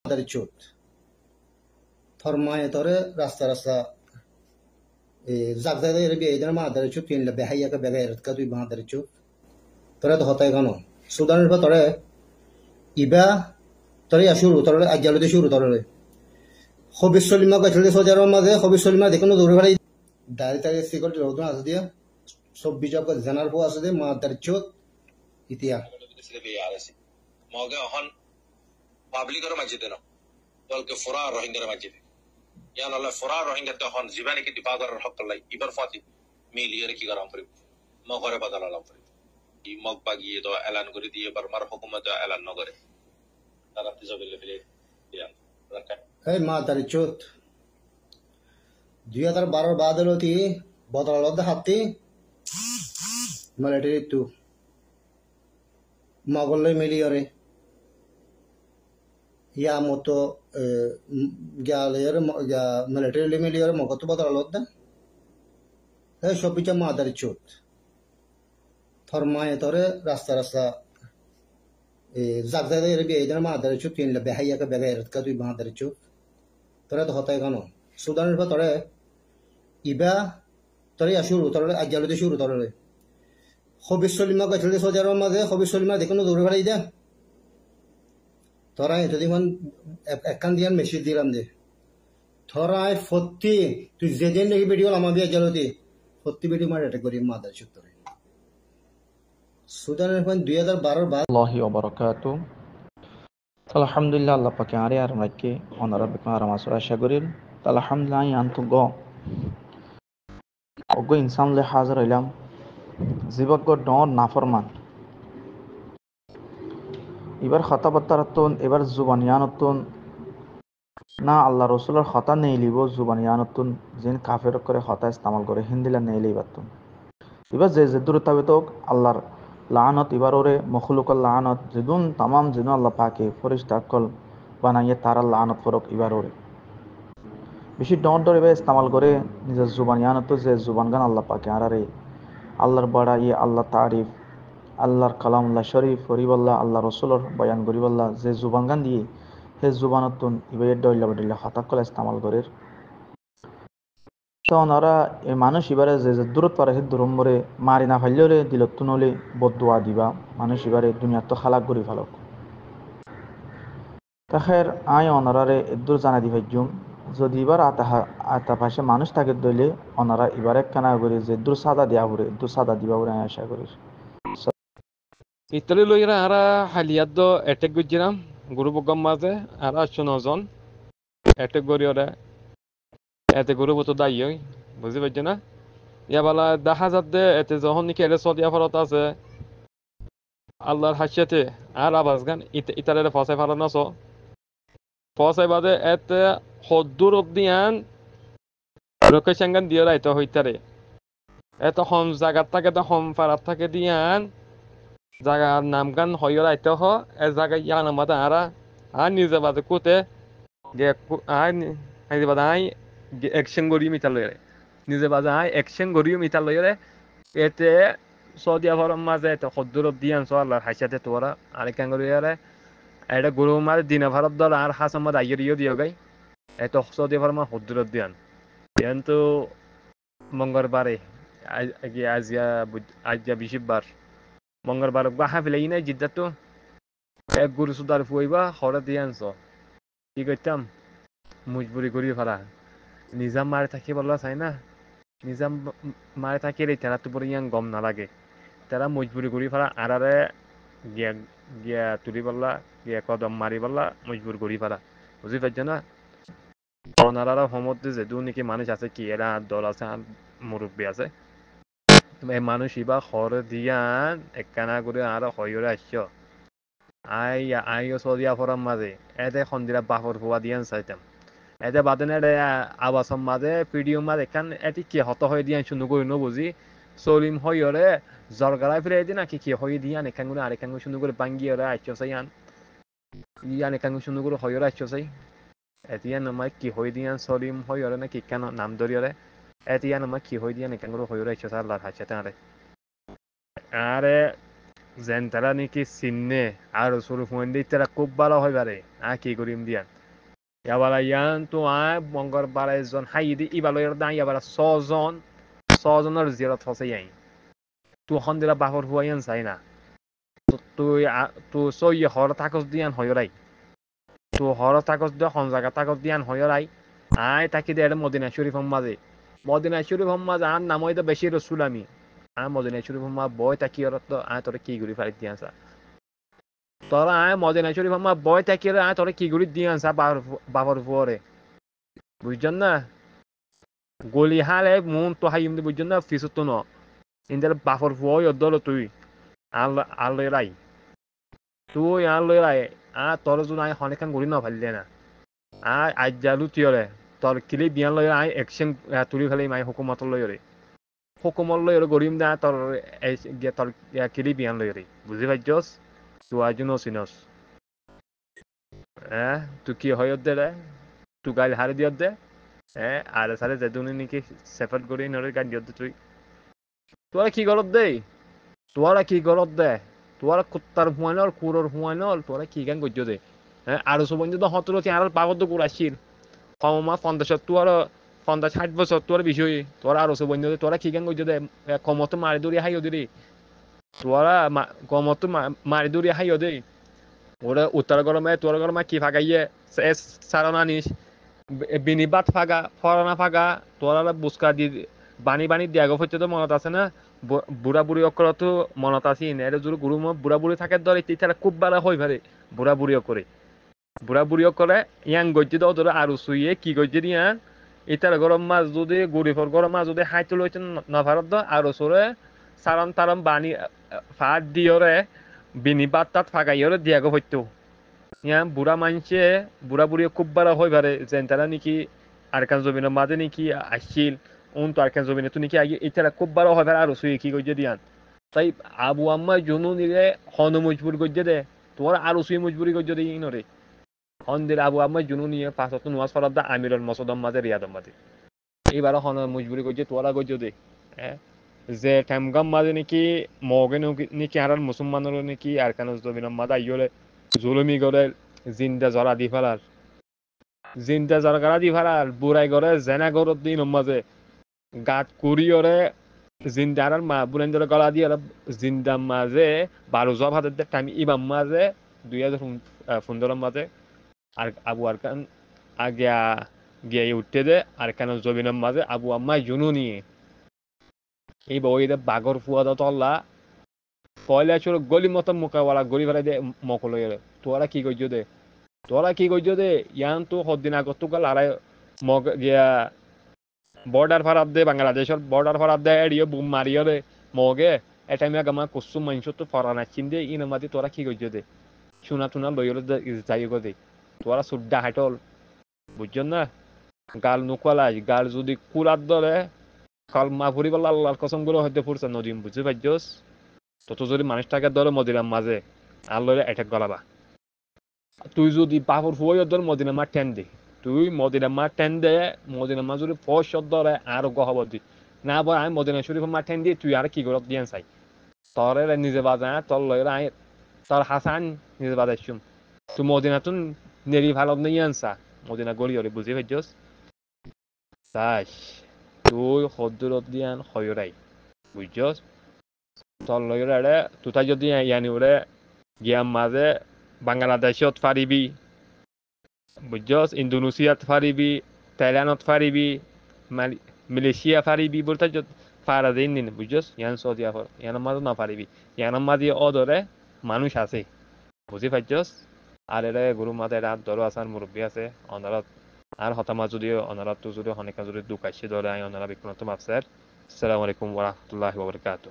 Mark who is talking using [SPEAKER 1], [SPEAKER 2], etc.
[SPEAKER 1] মাদারি চোদ থরমায় তরে রাস্তা রাস্তা জাগ জাগ এর বিয়ে এদের মাদারি চোদ কিনলে বেহাইয়াকে বেগাইর কা তুই মাদারি চোদ তোরা তো হতাই কেন সুদানের পর তরে ইবা তরে শুরু তরে আজ্জালতে শুরু তরে হবিস সলিমা গেছিলে সজার মাঝে হবিস সলিমা দেখুন দৌড়ে ফেলাই দাঁড়িয়ে তাড়িয়ে সিকিউরিটি রোদ আছে দিয়ে সব বিজয় জানার পর আছে যে মাদারি চোদ ইতিহাস
[SPEAKER 2] মগে অহন পাবলিকের মাঝে দেন বলকে ফোরা রোহিঙ্গার মাঝে ইয়ান আল্লাহ ফোরা রোহিঙ্গা তখন জীবনে কি দিপা করার হক লাই ইবার ফাতি মিলিয়ে কি গরম করি মগরে বদলালাম করি ই মগ বাগিয়ে তো এলান করে দিয়ে বারমার হুকুমত এলান ন করে তারা তিজবিলে ফেলে ইয়ান
[SPEAKER 1] এই মাদারি চোদ 2012 বাদলতি বদলালদ হাতি মিলিটারি তু মগলে মিলিয়রে ইয়া মতো গ্যালের মিলিটারি মিলিয়রে মগত বদলালদ এই সব পিছা মাদারি চোদ থরমায় তরে রাস্তা রাস্তা জাগ জাগ এর বিয়ে এদের মাদারি চোদ কিনলে বেহাইয়াকে বেগাইর কা তুই মাদারি চোদ তোরা তো হতাই কেন সুদানের পর তরে ইবা তরে শুরু তরে আজ্জালতে শুরু তরে হবিস সলিমা গেছিলে সজার মাঝে হবিস সলিমা দেখুন দৌড়ে ফেলাই দে তোরা যদি একখান দিয়ান মেসেজ দিলাম যে তোরাই ফত্তি তুই যেদিন নাকি ভিডিও আমাবি আজ্জালতি ফত্তি ভিডিও মার অ্যাটাক করি মাদার চোদ তরে সুদানের পর 2012 বাদ
[SPEAKER 3] আল্লাহি ওয়া বারাকাতু আলহামদুলিল্লাহ আল্লাহ পাকে আরে আর রাখকে অনারা বেকা আর মাসুর আশা করিল আলহামদুলিল্লাহ আনতু গো ওগো ইনসান লে হাজার হইলাম জীবক ডর নাফরমান এবার কথাবার্তারতন এবার জুবানিয়ানতন না আল্লাহ রসুলের কথা নেই লিব জুবানিয়ানতন যেন কাফের করে কথা ইস্তেমাল করে হিন্দিলা নেই লিবাতন এবার যে যে দূরতাবে তো আল্লাহর লানত এবার ওরে মখলুকল লানত যেদুন তামাম যেন আল্লাহ পাকে ফরিস্তা কল বানাইয়ে তারা লানত ফরক এবার ওরে বেশি ডর ডর এবার ইস্তেমাল করে নিজের জুবানিয়ানত যে জুবান গান আল্লাহ পাকে আরারে আল্লাহর বড়া ইয়ে আল্লাহ তারিফ আল্লাহর কালামুল্লাহ শরীফ হরিবল্লাহ আল্লাহ রসুলর বয়ান গরিবল্লাহ যে জুবান গান দিয়ে সেই জুবানতুন ইবের ডইলা বডিল্লা হঠাৎ করে ইস্তেমাল করে তো ওনারা এই মানুষ এবারে যে যে দূরত পারে সেই দূরম মরে মারি না ফাইলে দিলতুন হলে বদুয়া দিবা মানুষ এবারে দুনিয়ার তো খালাক করি ফালক তাখের আয় ওনারারে দূর জানা দি ভাইজুম যদি এবার আতা পাশে মানুষ থাকে দইলে ওনারা এবারে কেনা করে যে দূর সাদা দেওয়া করে দূর সাদা দিবা বলে আশা করি
[SPEAKER 4] ইতালি লইরা আরা হালিয়াদ এটেক গজিরাম গুরু বগম মাঝে আরা 9 জন এটেক গরি ওরা এতে গুরু বতো দাই বুঝি পাইছ না ইয়া বালা দেখা যাচ্ছে এতে যখন নাকি এর সদিয়া ফরত আছে আল্লাহর হাসিয়াতে আর আবাস গান ইতালির ফসাই ফালানো আছো ফসাই বাদে এতে হদ্দুর অব্দিয়ান লোকেশন গান দিয়ে রাইতে হইতারে এত হম জায়গার থাকে তো হম পাড়ার থাকে দিয়ান জায়গার নাম গান হইয় রাইতে হ এ জায়গায় ইয়ান আমাদের আর নিজে বাদে কুতে নিজে বাদে আই অ্যাকশন করিও মিটার লইরে নিজে বাদে আই অ্যাকশন করিও মিটার লইরে এতে সৌদি আরবের মাঝে এত হদ্দুর দিয়ান সো আল্লাহর হাসিয়াতে তোরা আরেক কান করিয়ারে এটা গুরু মাঝে দিন ভারত দল আর হাসান মাদ আইয়ের ইয়ে দিও গাই এত সৌদি আরবের মা হদ্দুর দিয়ান কিন্তু মঙ্গলবারে আজিয়া বিশিববার মঙ্গলবার বা হাফিলাই নাই জিদ্দাত তো এক গুরু সুদার ফুইবা হরে দিয়ে আনছ কি করতাম মজবুরি করি ফেলা নিজাম মারে থাকি বললা চাই না নিজাম মারে থাকি রে তারা তো ইয়াং গম না লাগে তারা মজবুরি করি ফেলা আরারে গিয়া গিয়া তুলি বললা গিয়া কদম মারি বললা মজবুর করি ফেলা বুঝি পাইছ না ওনারা সমুদ্রে যে দু নাকি মানুষ আছে কি এরা দল আছে মুরব্বী আছে এই মানুষ ইবা হরে দিয়ান একখানা করে আর হইরে আসছ আইও সদিয়া ফরাম মাঝে এতে সন্ধিরা বাফর ফুয়া দিয়ান চাইতাম এতে বাদেন আবাসম মাঝে পিডিও মাঝে এখান এটি কি হত হয়ে দিয়ান শুনু করি বুঝি সলিম হইরে জরগারাই ফিরে দিন নাকি কি হয়ে দিয়ান এখান করে আরেখান শুনু করে বাঙ্গিয়ে আসছ চাই ইয়ান এখান শুনু করে হইরে আসছ চাই এতিয়ান আমার কি হয়ে দিয়ান সলিম হইরে না কি কেন নাম ধরিয়রে এতিয়ান আমার কি হয়ে দিয়ান এখান করে হইরে আসছ আল্লাহর হাসিয়াতে আরে যেন তারা নাকি চিনে আর সরু ফোন দিয়ে তারা খুব ভালো হয় বারে কি করিম দিয়ান ইয়াবালা ইয়ান তো আয় মঙ্গল বারে জন হাইদি ইবালয়ের দা ইয়াবালা ছজনের জিয়ারত হসে ইয়াই তু হন্দিরা বাহর হুয়াইয়ান চাই না তুই তু সই হর তাকস দিয়ান হয়রাই তু হর তাকস দিয়া হন জায়গা তাকস দিয়ান হয়রাই আয় তাকি দে মদিনা শরীফ মদিনা শরীফ আর নাম হইতে বেশি রসুল আমি মদিনা শরীফ বয় তাকি তো আয় তোরে কি ঘুরি ফারি দিয়া আসা তোরা আয় মদিনা শরীফ বয় তাকি আয় তোরে কি ঘুরি দিয়া আসা বাবর ফুয়ারে বুঝছেন না গলি হালে মন তো হাই এমনি বুঝছেন না ফিসত তো ন ইন্দার বাফর ফুয় দল তুই আল্লয় রাই তুই আল্লয় রাই তোর জন্য আয় অনেকখান গড়ি না ফালিলে না আজ জালু তিয়রে তোর কিলি বিয়ান লয় আয় একশন তুলি ফেলে মাই হুকুমত লয়রে হুকুমত লয়রে গরিম না তোর তোর কিলি বিয়ান লয়রে বুঝি পাইছস তুই আজ নসিনস তুই কি হয় দে রে তুই গাইল হারে দিয়ত দে আর সারে যেদুনি নাকি সেপারেট করে নরে গান দিয়ত তুই তোরা কি গলত দে তোরা কি গলত দে তোরা কুত্তার হুয়ানল কুরর হুয়ানল তোরা কি গান গজ্য দে আর সবন যদি হতরতি আর পাগদ কুরাছিল কমমা 50 তোর 50-60 বছর তোর বিষয় তোরা আর সবন তোরা কি গান গজ্য দে কমত মারি দড়ি হাইও দিরি তোরা কমত মারি দড়ি হাইও দে ওরা উত্তর গরমে তোর গরমে কি ফাগাইয়ে সারনা নিস বিনিবাদ ফাগা ফরানা ফাগা তোরা বুসকা দি বানি দিয়া গো হচ্ছে তো মনত আছে না বুড়া বুড়ি অকর তো মনত আছে এর জোর গুরু বুড়া বুড়ি থাকে ধরে তারা খুব বালা হই পারে বুড়া বুড়ি করে ইয়াং গজ্জি দাও ধরে আর সুইয়ে কি গজ্জি দিয়া ইতার গরম মাছ যদি গরিফর গরম মাছ যদি হাইতে লইতে না ভারত আর সরে সারাম তারাম বানি ফাট দিয়রে বিনিবাদ তাত ফাগাইয়রে দিয়া গো হইতো ইয়া বুড়া মানছে বুড়া বুড়ি খুব বালা হই পারে যেন তারা নাকি আরকান জমিনের মাঝে নাকি আসছিল তো আরকান জমিনে তো নাকি আগে এটা খুব বালা হই পারে আর সুই কি গজ্জে দিয়ান তাই আবু আম্মা জুনু নিলে হন মজবুর গজ্জে দে তোর আর সুই মজবুরি গজ্জে দে ইনরে হন দিলে আবু আম্মা জুনু নিয়ে 5 ওয়াক্ত নামাজ পড়ার দা আমিরুল মাসুদম মাঝে রিয়াদম মাঝে এইবার হন মজবুরি গজ্জে তোরা গজ্জে দে যে টেমগাম মাঝে নাকি মগে নাকি আর মুসলমানের নাকি আরকান জমিনের মাঝে আইয়লে জুলুমি করে জিন্দা জরা দি ফেলার জিন্দা জরা দি ফেলার বুড়াই করে জেনা গরত দিন মাঝে গাত কুড়িয়রে জিন্দার মা বুলেন্দ্র গলা দিয়ে জিন্দা মাঝে 12 জব হাতের টাইম ইমাম মাঝে 2015 মাঝে আর আবু আরকান আগিয়া গিয়ে উঠতে দে আর কেন জমিনের মাঝে আবু আম্মা জুনু নিয়ে এই বইতে বাগর ফুয়া দাও তল্লা পয়লা ছোট গলি মতো মোকাবেলা গলি ফেলাই দে মকল তোরা কি করছো দে ইয়ান তো সদিন আগত তো লড়াই মগ গিয়া বর্ডার ফারাপ দে বাংলাদেশের বর্ডার ফারাপ দে এড়িয়ে বুম মারিও দে মগে এটা আমি আগামা কুসুম মাংস তো ফরা নাচিন দে ইনামাদি তোরা কি করছো দে চুনা টুনা লইলে যাই গো দে তোরা সুড্ডা হাইটল বুঝছো না গাল নুকালাই গাল যদি কুলার ধরে কাল মা ফুরি বলা আল্লাহর কসম গুলো হইতে ফুরছে নদীম বুঝতে পারছস তত যদি মানুষটাকে ধরে মদিনার মাঝে আল্লাহরে অ্যাটাক গলাবা তুই যদি বাপর ফুয়াই ধর মদিনা মা টেন দে তুই মদিনা মা টেন দে মদিনা মা যদি ফস ধরে আর গহব দি না বল আমি মদিনা শরীফ মা টেন দিয়ে তুই আর কি করত দিয়ান চাই তোরে নিজে বাজা তোর লয়ের আই তোর হাসান নিজে বাজাইছুম তুই মদিনা তুন নেরি ভালো নেই আনসা মদিনা গড়ি ওরে বুঝি পাইছস তাস তুই হদ্দুরত দিয়ান হয়রাই বুঝছস তোর লয়ের আরে তুই যদি ইয়ানি ওরে গিয়াম মাঝে বাংলাদেশত ফারিবি বুঝছস ইন্দোনেশিয়াত ফারিবি থাইল্যান্ডত ফারিবি মালয়েশিয়া ফারিবি বলতে ফারা দিন দিন বুঝছস ইয়ান সৌদি আরব ইয়ানের মাঝে না ফারিবি ইয়ানের মাঝে অদরে মানুষ আছে বুঝি পাইছস আর এরা গুরু মাতে এরা ধরো আসার মুরব্বী আছে অনারত আর হতামা যদি অনারত যদি অনেক যদি দুঃখ আসছে ধরে আই অনারা বিক্রত মাপসার আসসালামু আলাইকুম ওয়া রাহমাতুল্লাহি ওয়া বারাকাতুহু